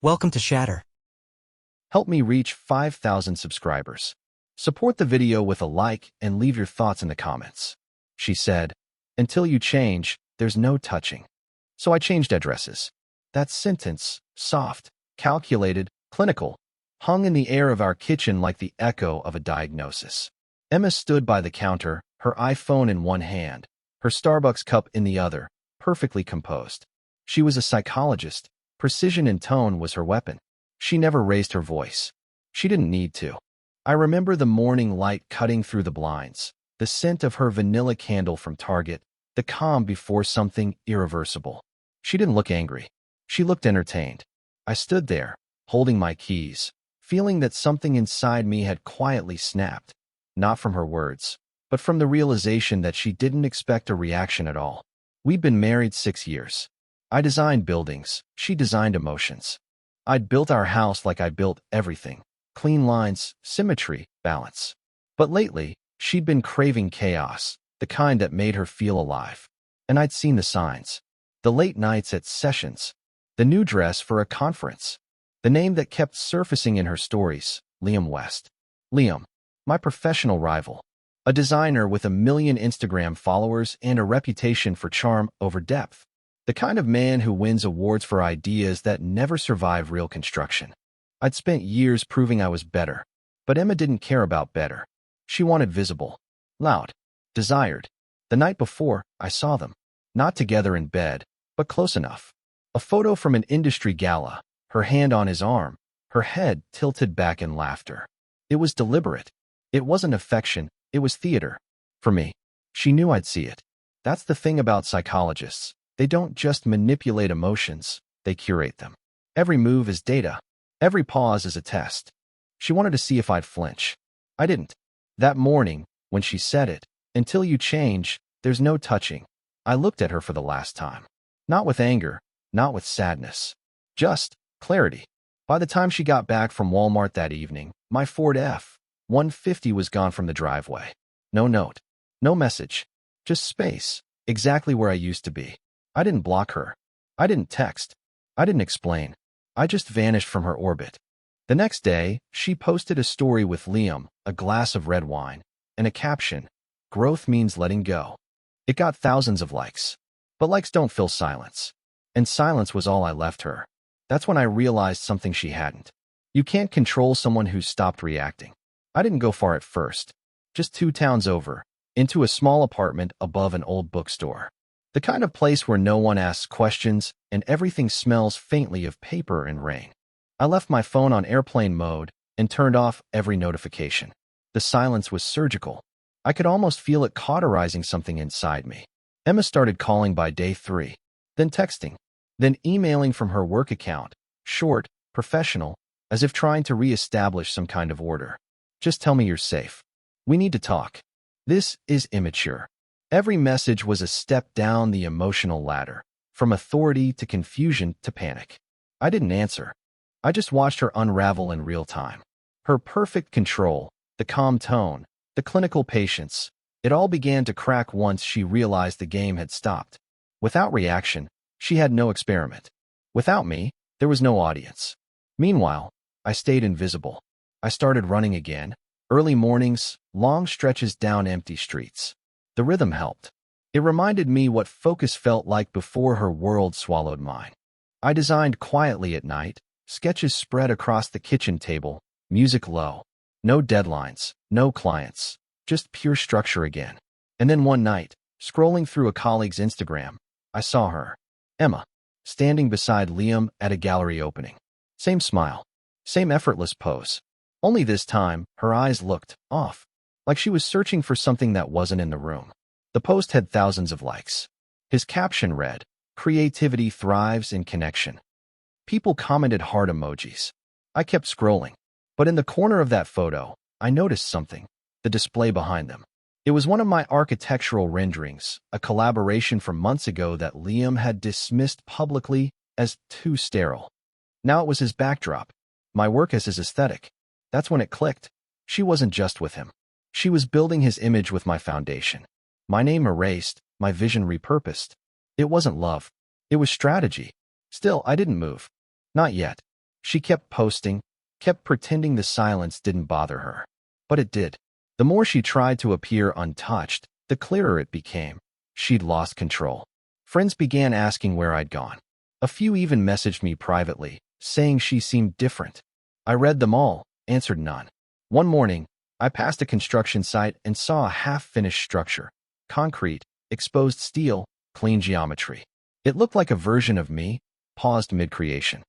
Welcome to Shatter. Help me reach 5,000 subscribers. Support the video with a like and leave your thoughts in the comments. She said, until you change, there's no touching. So I changed addresses. That sentence, soft, calculated, clinical, hung in the air of our kitchen like the echo of a diagnosis. Emma stood by the counter, her iPhone in one hand, her Starbucks cup in the other, perfectly composed. She was a psychologist. Precision in tone was her weapon. She never raised her voice. She didn't need to. I remember the morning light cutting through the blinds, the scent of her vanilla candle from Target, the calm before something irreversible. She didn't look angry. She looked entertained. I stood there, holding my keys, feeling that something inside me had quietly snapped, not from her words, but from the realization that she didn't expect a reaction at all. We'd been married 6 years. I designed buildings, she designed emotions. I'd built our house like I built everything. Clean lines, symmetry, balance. But lately, she'd been craving chaos, the kind that made her feel alive. And I'd seen the signs. The late nights at sessions. The new dress for a conference. The name that kept surfacing in her stories, Liam West. Liam, my professional rival. A designer with 1 million Instagram followers and a reputation for charm over depth. The kind of man who wins awards for ideas that never survive real construction. I'd spent years proving I was better, but Emma didn't care about better. She wanted visible, loud, desired. The night before, I saw them, not together in bed, but close enough. A photo from an industry gala, her hand on his arm, her head tilted back in laughter. It was deliberate. It wasn't affection, it was theater. For me, she knew I'd see it. That's the thing about psychologists. They don't just manipulate emotions, they curate them. Every move is data. Every pause is a test. She wanted to see if I'd flinch. I didn't. That morning, when she said it, until you change, there's no touching, I looked at her for the last time. Not with anger, not with sadness. Just clarity. By the time she got back from Walmart that evening, my Ford F-150 was gone from the driveway. No note. No message. Just space. Exactly where I used to be. I didn't block her. I didn't text. I didn't explain. I just vanished from her orbit. The next day, she posted a story with Liam, a glass of red wine, and a caption, "Growth means letting go." It got thousands of likes. But likes don't fill silence. And silence was all I left her. That's when I realized something she hadn't. You can't control someone who's stopped reacting. I didn't go far at first. Just 2 towns over, into a small apartment above an old bookstore. The kind of place where no one asks questions and everything smells faintly of paper and rain. I left my phone on airplane mode and turned off every notification. The silence was surgical. I could almost feel it cauterizing something inside me. Emma started calling by day 3, then texting, then emailing from her work account, short, professional, as if trying to re-establish some kind of order. Just tell me you're safe. We need to talk. This is immature. Every message was a step down the emotional ladder, from authority to confusion to panic. I didn't answer. I just watched her unravel in real time. Her perfect control, the calm tone, the clinical patience, it all began to crack once she realized the game had stopped. Without reaction, she had no experiment. Without me, there was no audience. Meanwhile, I stayed invisible. I started running again. Early mornings, long stretches down empty streets. The rhythm helped. It reminded me what focus felt like before her world swallowed mine. I designed quietly at night, sketches spread across the kitchen table, music low. No deadlines, no clients, just pure structure again. And then one night, scrolling through a colleague's Instagram, I saw her, Emma, standing beside Liam at a gallery opening. Same smile, same effortless pose. Only this time, her eyes looked off, like she was searching for something that wasn't in the room. The post had thousands of likes. His caption read, "Creativity thrives in connection." People commented heart emojis. I kept scrolling. But in the corner of that photo, I noticed something, the display behind them. It was one of my architectural renderings, a collaboration from months ago that Liam had dismissed publicly as too sterile. Now it was his backdrop, my work as his aesthetic. That's when it clicked. She wasn't just with him. She was building his image with my foundation. My name erased, my vision repurposed. It wasn't love. It was strategy. Still, I didn't move. Not yet. She kept posting, kept pretending the silence didn't bother her. But it did. The more she tried to appear untouched, the clearer it became. She'd lost control. Friends began asking where I'd gone. A few even messaged me privately, saying she seemed different. I read them all, answered none. One morning, I passed a construction site and saw a half-finished structure. Concrete, exposed steel, clean geometry. It looked like a version of me, paused mid-creation.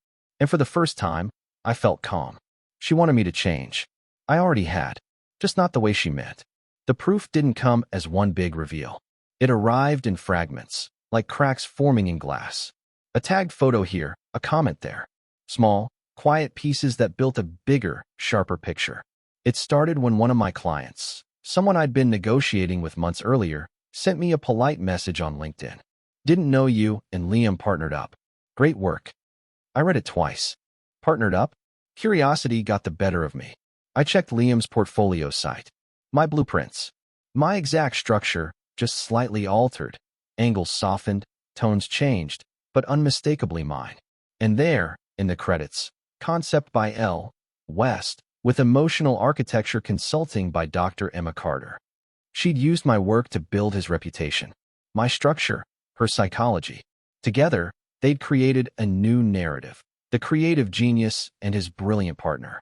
And for the first time, I felt calm. She wanted me to change. I already had, just not the way she meant. The proof didn't come as one big reveal. It arrived in fragments, like cracks forming in glass. A tagged photo here, a comment there. Small, quiet pieces that built a bigger, sharper picture. It started when one of my clients, someone I'd been negotiating with months earlier, sent me a polite message on LinkedIn. Didn't know you and Liam partnered up. Great work. I read it twice. Partnered up? Curiosity got the better of me. I checked Liam's portfolio site. My blueprints. My exact structure, just slightly altered. Angles softened, tones changed, but unmistakably mine. And there, in the credits, concept by L. West, with emotional architecture consulting by Dr. Emma Carter. She'd used my work to build his reputation. My structure, her psychology. Together, they'd created a new narrative. The creative genius and his brilliant partner.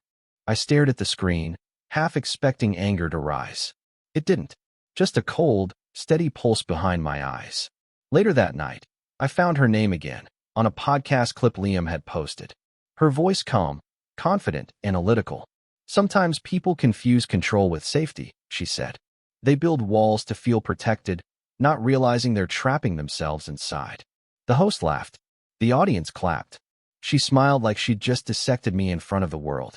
I stared at the screen, half expecting anger to rise. It didn't. Just a cold, steady pulse behind my eyes. Later that night, I found her name again, on a podcast clip Liam had posted. Her voice calm, confident, analytical. Sometimes people confuse control with safety, she said. They build walls to feel protected, not realizing they're trapping themselves inside. The host laughed. The audience clapped. She smiled like she'd just dissected me in front of the world.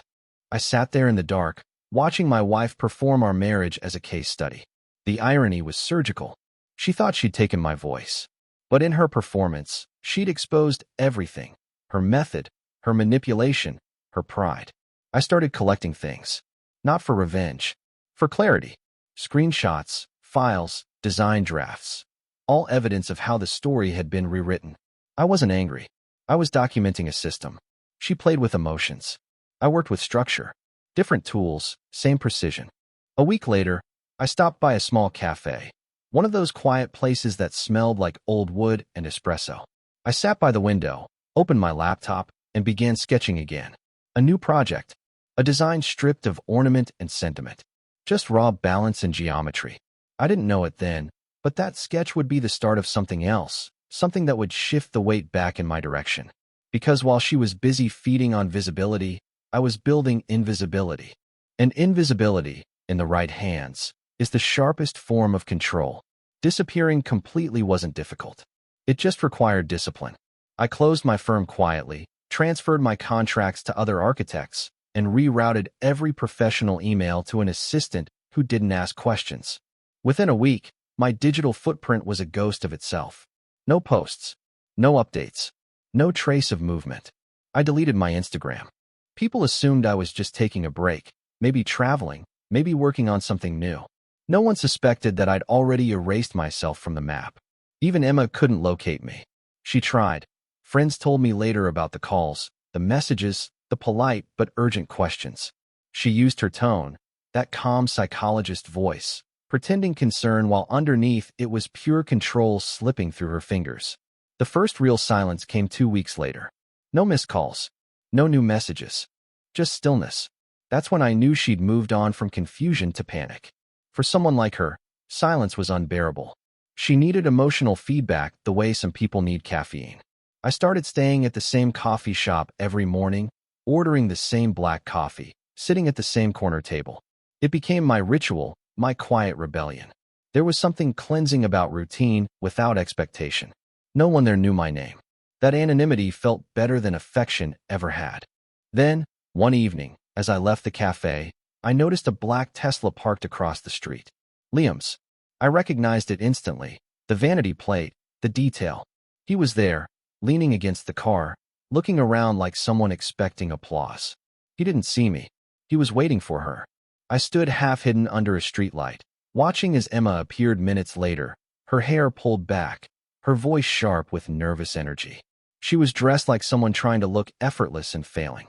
I sat there in the dark, watching my wife perform our marriage as a case study. The irony was surgical. She thought she'd taken my voice. But in her performance, she'd exposed everything. Her method, her manipulation, her pride. I started collecting things. Not for revenge. For clarity. Screenshots, files, design drafts. All evidence of how the story had been rewritten. I wasn't angry. I was documenting a system. She played with emotions. I worked with structure. Different tools, same precision. A week later, I stopped by a small cafe. One of those quiet places that smelled like old wood and espresso. I sat by the window, opened my laptop, and began sketching again. A new project. A design stripped of ornament and sentiment. Just raw balance and geometry. I didn't know it then, but that sketch would be the start of something else. Something that would shift the weight back in my direction. Because while she was busy feeding on visibility, I was building invisibility. And invisibility, in the right hands, is the sharpest form of control. Disappearing completely wasn't difficult. It just required discipline. I closed my firm quietly, transferred my contracts to other architects, and rerouted every professional email to an assistant who didn't ask questions. Within a week, my digital footprint was a ghost of itself. No posts, no updates, no trace of movement. I deleted my Instagram. People assumed I was just taking a break, maybe traveling, maybe working on something new. No one suspected that I'd already erased myself from the map. Even Emma couldn't locate me. She tried. Friends told me later about the calls, the messages, the polite but urgent questions. She used her tone, that calm psychologist voice, pretending concern while underneath it was pure control slipping through her fingers. The first real silence came 2 weeks later. No missed calls. No new messages. Just stillness. That's when I knew she'd moved on from confusion to panic. For someone like her, silence was unbearable. She needed emotional feedback the way some people need caffeine. I started staying at the same coffee shop every morning, ordering the same black coffee, sitting at the same corner table. It became my ritual, my quiet rebellion. There was something cleansing about routine without expectation. No one there knew my name. That anonymity felt better than affection ever had. Then, one evening, as I left the cafe, I noticed a black Tesla parked across the street. Liam's. I recognized it instantly. The vanity plate, the detail. He was there, leaning against the car, looking around like someone expecting applause. He didn't see me. He was waiting for her. I stood half-hidden under a streetlight, watching as Emma appeared minutes later, her hair pulled back, her voice sharp with nervous energy. She was dressed like someone trying to look effortless and failing.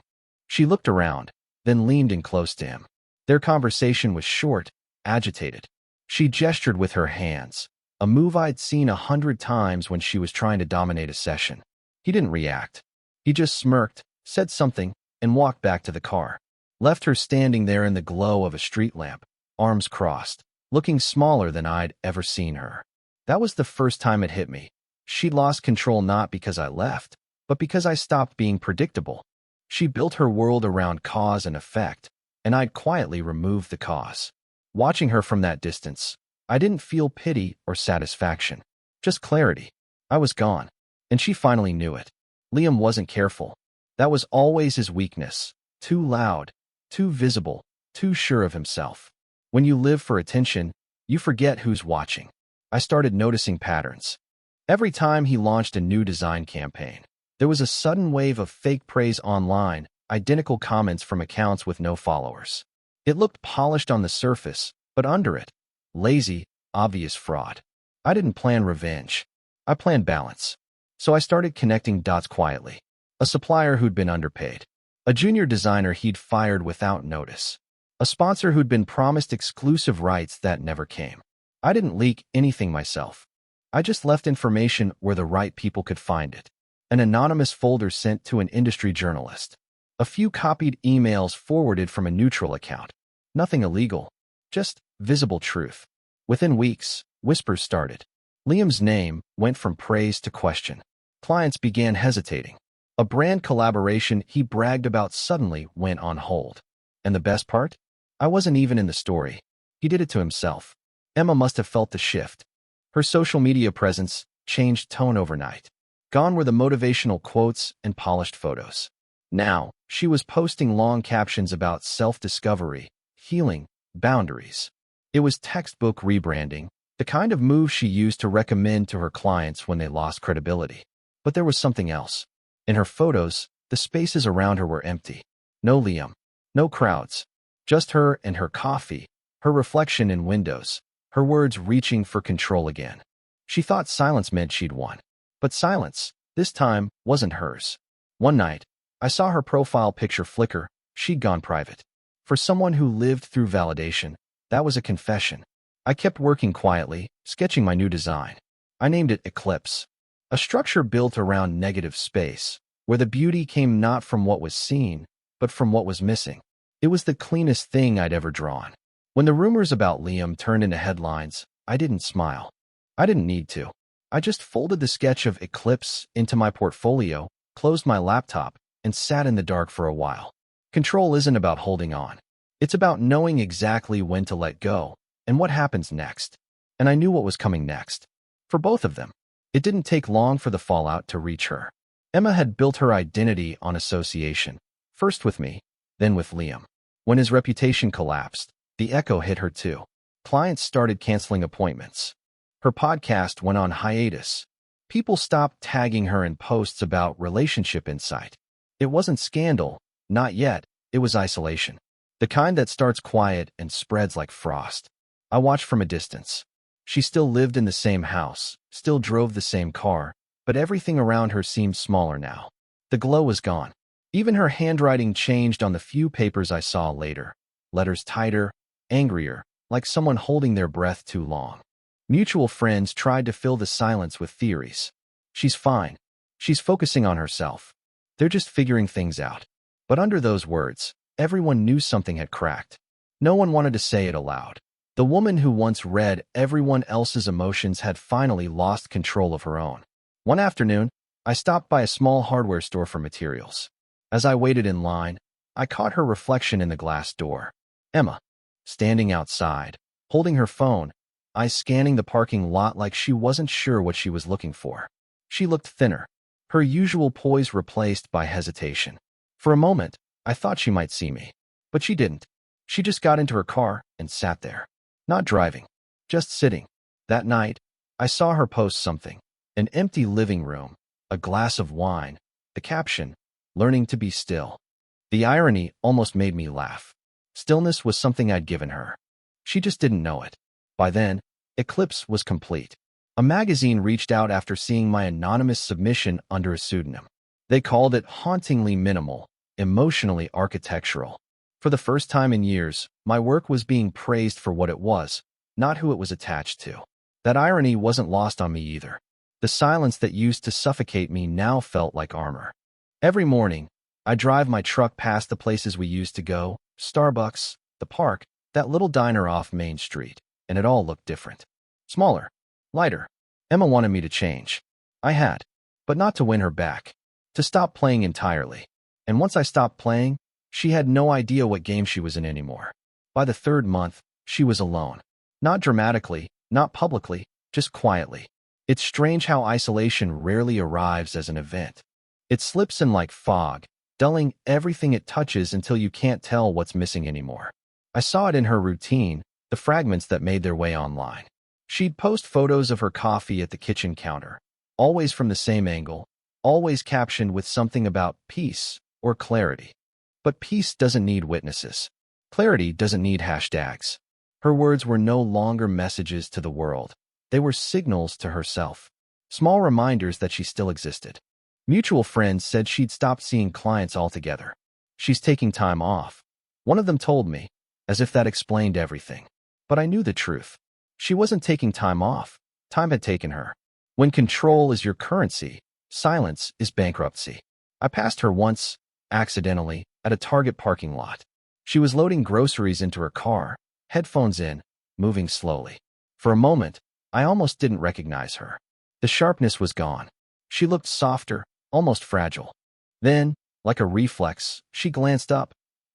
She looked around, then leaned in close to him. Their conversation was short, agitated. She gestured with her hands, a move I'd seen 100 times when she was trying to dominate a session. He didn't react. He just smirked, said something, and walked back to the car. Left her standing there in the glow of a street lamp, arms crossed, looking smaller than I'd ever seen her. That was the first time it hit me. She'd lost control not because I left, but because I stopped being predictable. She built her world around cause and effect, and I'd quietly removed the cause. Watching her from that distance, I didn't feel pity or satisfaction, just clarity. I was gone, and she finally knew it. Liam wasn't careful. That was always his weakness. Too loud, too visible, too sure of himself. When you live for attention, you forget who's watching. I started noticing patterns. Every time he launched a new design campaign, there was a sudden wave of fake praise online, identical comments from accounts with no followers. It looked polished on the surface, but under it, lazy, obvious fraud. I didn't plan revenge. I planned balance. So I started connecting dots quietly. A supplier who'd been underpaid. A junior designer he'd fired without notice. A sponsor who'd been promised exclusive rights that never came. I didn't leak anything myself. I just left information where the right people could find it. An anonymous folder sent to an industry journalist. A few copied emails forwarded from a neutral account. Nothing illegal, just visible truth. Within weeks, whispers started. Liam's name went from praise to question. Clients began hesitating. A brand collaboration he bragged about suddenly went on hold. And the best part? I wasn't even in the story. He did it to himself. Emma must have felt the shift. Her social media presence changed tone overnight. Gone were the motivational quotes and polished photos. Now, she was posting long captions about self-discovery, healing, boundaries. It was textbook rebranding, the kind of move she used to recommend to her clients when they lost credibility. But there was something else. In her photos, the spaces around her were empty. No Liam, no crowds, just her and her coffee, her reflection in windows, her words reaching for control again. She thought silence meant she'd won. But silence, this time, wasn't hers. One night, I saw her profile picture flicker. She'd gone private. For someone who lived through validation, that was a confession. I kept working quietly, sketching my new design. I named it Eclipse. A structure built around negative space, where the beauty came not from what was seen, but from what was missing. It was the cleanest thing I'd ever drawn. When the rumors about Liam turned into headlines, I didn't smile. I didn't need to. I just folded the sketch of Eclipse into my portfolio, closed my laptop, and sat in the dark for a while. Control isn't about holding on. It's about knowing exactly when to let go and what happens next. And I knew what was coming next. For both of them. It didn't take long for the fallout to reach her. Emma had built her identity on association, first with me, then with Liam. When his reputation collapsed, the echo hit her too. Clients started canceling appointments. Her podcast went on hiatus. People stopped tagging her in posts about relationship insight. It wasn't scandal, not yet, it was isolation. The kind that starts quiet and spreads like frost. I watched from a distance. She still lived in the same house, still drove the same car, but everything around her seemed smaller now. The glow was gone. Even her handwriting changed on the few papers I saw later. Letters tighter, angrier, like someone holding their breath too long. Mutual friends tried to fill the silence with theories. She's fine. She's focusing on herself. They're just figuring things out. But under those words, everyone knew something had cracked. No one wanted to say it aloud. The woman who once read everyone else's emotions had finally lost control of her own. One afternoon, I stopped by a small hardware store for materials. As I waited in line, I caught her reflection in the glass door. Emma, standing outside, holding her phone, eyes scanning the parking lot like she wasn't sure what she was looking for. She looked thinner, her usual poise replaced by hesitation. For a moment, I thought she might see me, but she didn't. She just got into her car and sat there. Not driving, just sitting. That night, I saw her post something. An empty living room, a glass of wine, the caption, learning to be still. The irony almost made me laugh. Stillness was something I'd given her. She just didn't know it. By then, Eclipse was complete. A magazine reached out after seeing my anonymous submission under a pseudonym. They called it hauntingly minimal, emotionally architectural. For the first time in years, my work was being praised for what it was, not who it was attached to. That irony wasn't lost on me either. The silence that used to suffocate me now felt like armor. Every morning, I drive my truck past the places we used to go, Starbucks, the park, that little diner off Main Street, and it all looked different. Smaller, lighter. Emma wanted me to change. I had, but not to win her back, to stop playing entirely. And once I stopped playing, she had no idea what game she was in anymore. By the third month, she was alone. Not dramatically, not publicly, just quietly. It's strange how isolation rarely arrives as an event. It slips in like fog, dulling everything it touches until you can't tell what's missing anymore. I saw it in her routine, the fragments that made their way online. She'd post photos of her coffee at the kitchen counter, always from the same angle, always captioned with something about peace or clarity. But peace doesn't need witnesses. Clarity doesn't need hashtags. Her words were no longer messages to the world. They were signals to herself, small reminders that she still existed. Mutual friends said she'd stopped seeing clients altogether. She's taking time off. One of them told me, as if that explained everything. But I knew the truth. She wasn't taking time off. Time had taken her. When control is your currency, silence is bankruptcy. I passed her once, accidentally, at a Target parking lot. She was loading groceries into her car, headphones in, moving slowly. For a moment, I almost didn't recognize her. The sharpness was gone. She looked softer, almost fragile. Then, like a reflex, she glanced up,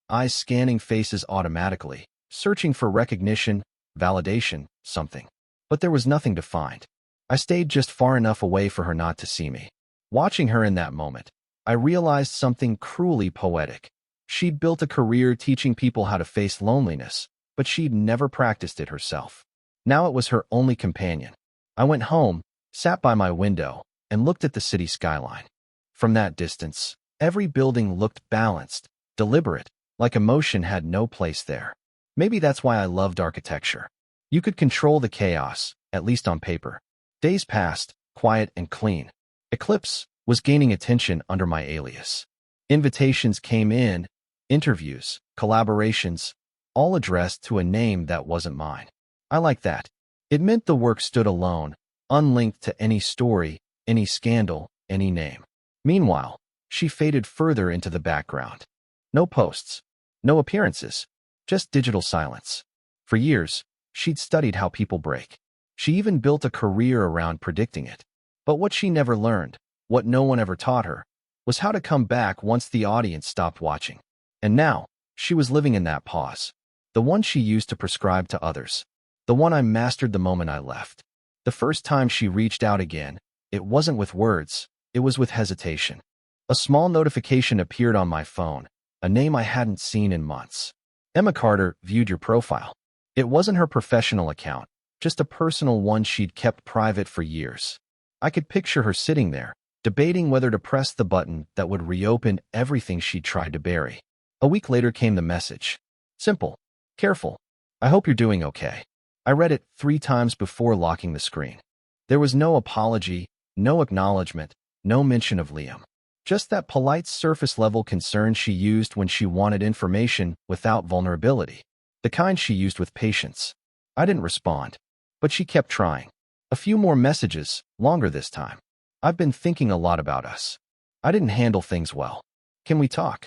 eyes scanning faces automatically, searching for recognition, validation, something. But there was nothing to find. I stayed just far enough away for her not to see me. Watching her in that moment, I realized something cruelly poetic. She'd built a career teaching people how to face loneliness, but she'd never practiced it herself. Now it was her only companion. I went home, sat by my window, and looked at the city skyline. From that distance, every building looked balanced, deliberate, like emotion had no place there. Maybe that's why I loved architecture. You could control the chaos, at least on paper. Days passed, quiet and clean. Eclipse was gaining attention under my alias. Invitations came in, interviews, collaborations, all addressed to a name that wasn't mine. I liked that. It meant the work stood alone, unlinked to any story, any scandal, any name. Meanwhile, she faded further into the background. No posts, no appearances, just digital silence. For years, she'd studied how people break. She even built a career around predicting it. But what she never learned, what no one ever taught her, was how to come back once the audience stopped watching. And now, she was living in that pause. The one she used to prescribe to others. The one I mastered the moment I left. The first time she reached out again, it wasn't with words, it was with hesitation. A small notification appeared on my phone, a name I hadn't seen in months. Emma Carter viewed your profile. It wasn't her professional account, just a personal one she'd kept private for years. I could picture her sitting there, debating whether to press the button that would reopen everything she'd tried to bury. A week later came the message. Simple. Careful. I hope you're doing okay. I read it 3 times before locking the screen. There was no apology, no acknowledgement, no mention of Liam. Just that polite surface-level concern she used when she wanted information without vulnerability. The kind she used with patience. I didn't respond, but she kept trying. A few more messages, longer this time. I've been thinking a lot about us. I didn't handle things well. Can we talk?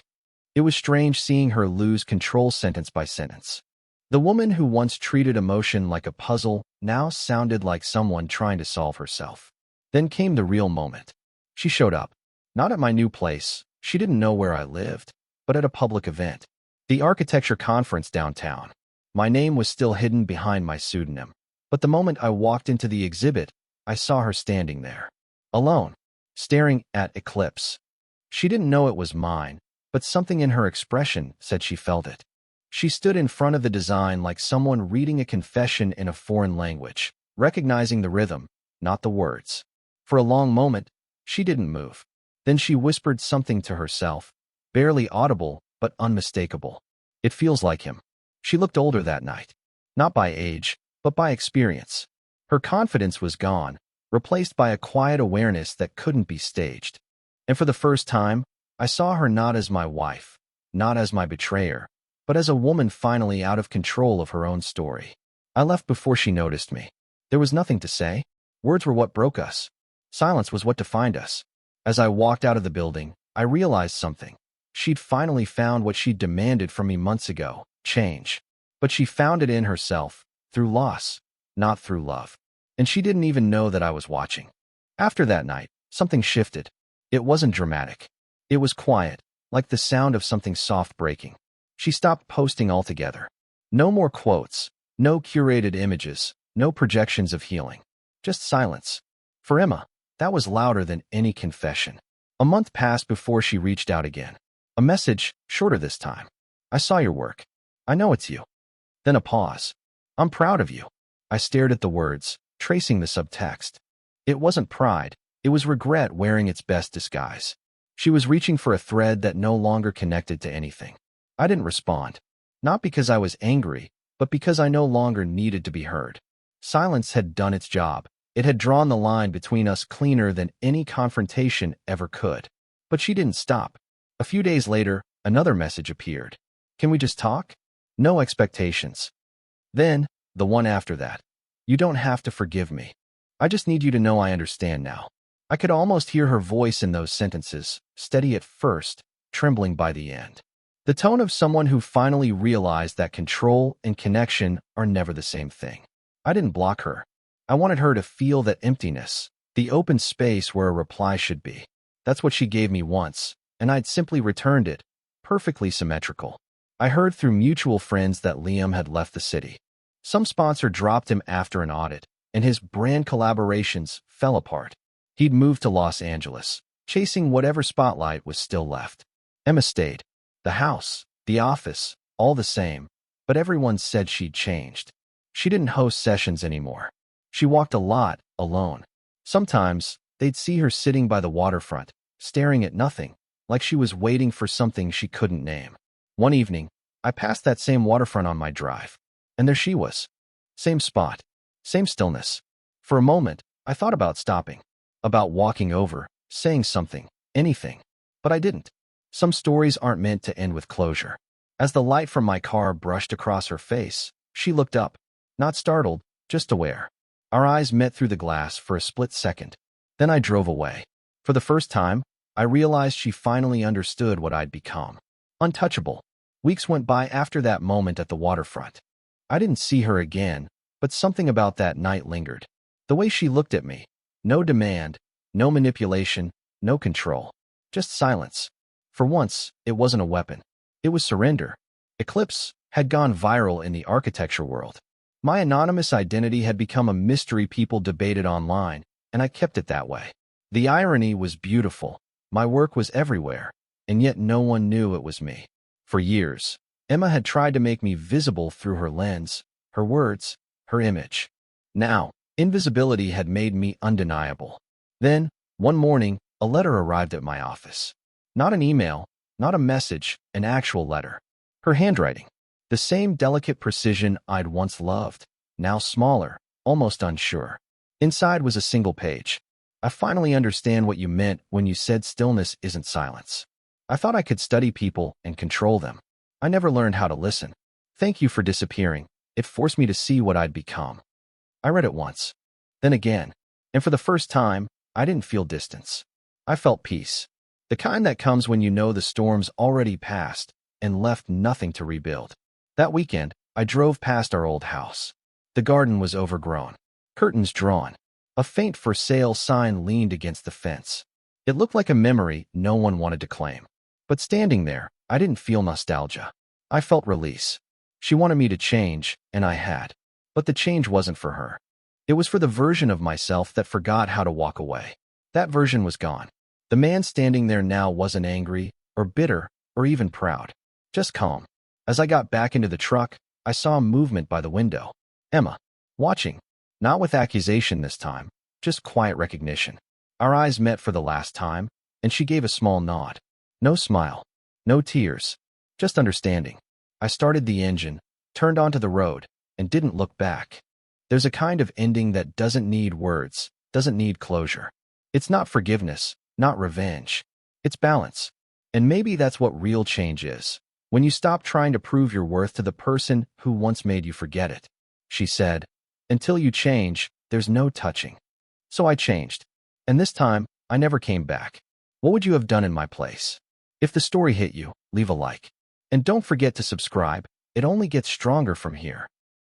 It was strange seeing her lose control sentence by sentence. The woman who once treated emotion like a puzzle now sounded like someone trying to solve herself. Then came the real moment. She showed up. Not at my new place. She didn't know where I lived, but at a public event. The architecture conference downtown. My name was still hidden behind my pseudonym. But the moment I walked into the exhibit, I saw her standing there. Alone. Staring at Eclipse. She didn't know it was mine, but something in her expression said she felt it. She stood in front of the design like someone reading a confession in a foreign language, recognizing the rhythm, not the words. For a long moment, she didn't move. Then she whispered something to herself, barely audible but unmistakable. It feels like him. She looked older that night. Not by age, but by experience. Her confidence was gone, replaced by a quiet awareness that couldn't be staged. And for the first time, I saw her not as my wife, not as my betrayer, but as a woman finally out of control of her own story. I left before she noticed me. There was nothing to say. Words were what broke us. Silence was what defined us. As I walked out of the building, I realized something. She'd finally found what she'd demanded from me months ago, change. But she found it in herself, through loss, not through love. And she didn't even know that I was watching. After that night, something shifted. It wasn't dramatic. It was quiet, like the sound of something soft breaking. She stopped posting altogether. No more quotes, no curated images, no projections of healing. Just silence. For Emma, that was louder than any confession. A month passed before she reached out again. A message, shorter this time. I saw your work. I know it's you. Then a pause. I'm proud of you. I stared at the words, tracing the subtext. It wasn't pride. It was regret wearing its best disguise. She was reaching for a thread that no longer connected to anything. I didn't respond. Not because I was angry, but because I no longer needed to be heard. Silence had done its job. It had drawn the line between us cleaner than any confrontation ever could. But she didn't stop. A few days later, another message appeared. Can we just talk? No expectations. Then, the one after that. You don't have to forgive me. I just need you to know I understand now. I could almost hear her voice in those sentences, steady at first, trembling by the end. The tone of someone who finally realized that control and connection are never the same thing. I didn't block her. I wanted her to feel that emptiness, the open space where a reply should be. That's what she gave me once, and I'd simply returned it, perfectly symmetrical. I heard through mutual friends that Liam had left the city. Some sponsor dropped him after an audit, and his brand collaborations fell apart. He'd moved to Los Angeles, chasing whatever spotlight was still left. Emma stayed. The house, the office, all the same, but everyone said she'd changed. She didn't host sessions anymore. She walked a lot, alone. Sometimes, they'd see her sitting by the waterfront, staring at nothing, like she was waiting for something she couldn't name. One evening, I passed that same waterfront on my drive, and there she was. Same spot, same stillness. For a moment, I thought about stopping, about walking over, saying something, anything. But I didn't. Some stories aren't meant to end with closure. As the light from my car brushed across her face, she looked up, not startled, just aware. Our eyes met through the glass for a split second. Then I drove away. For the first time, I realized she finally understood what I'd become. Untouchable. Weeks went by after that moment at the waterfront. I didn't see her again, but something about that night lingered. The way she looked at me. No demand, no manipulation, no control. Just silence. For once, it wasn't a weapon. It was surrender. Eclipse had gone viral in the architecture world. My anonymous identity had become a mystery people debated online, and I kept it that way. The irony was beautiful. My work was everywhere, and yet no one knew it was me. For years, Emma had tried to make me visible through her lens, her words, her image. Now, invisibility had made me undeniable. Then, one morning, a letter arrived at my office. Not an email, not a message, an actual letter. Her handwriting. The same delicate precision I'd once loved, now smaller, almost unsure. Inside was a single page. I finally understand what you meant when you said stillness isn't silence. I thought I could study people and control them. I never learned how to listen. Thank you for disappearing. It forced me to see what I'd become. I read it once, then again, and for the first time, I didn't feel distance. I felt peace. The kind that comes when you know the storm's already passed and left nothing to rebuild. That weekend, I drove past our old house. The garden was overgrown. Curtains drawn. A faint for sale sign leaned against the fence. It looked like a memory no one wanted to claim. But standing there, I didn't feel nostalgia. I felt release. She wanted me to change, and I had. But the change wasn't for her. It was for the version of myself that forgot how to walk away. That version was gone. The man standing there now wasn't angry, or bitter, or even proud. Just calm. As I got back into the truck, I saw a movement by the window. Emma, watching. Not with accusation this time, just quiet recognition. Our eyes met for the last time, and she gave a small nod. No smile. No tears. Just understanding. I started the engine, turned onto the road, and didn't look back. There's a kind of ending that doesn't need words, doesn't need closure. It's not forgiveness, not revenge. It's balance. And maybe that's what real change is. When you stop trying to prove your worth to the person who once made you forget it. She said, until you change, there's no touching. So I changed. And this time, I never came back. What would you have done in my place? If the story hit you, leave a like. And don't forget to subscribe. It only gets stronger from here.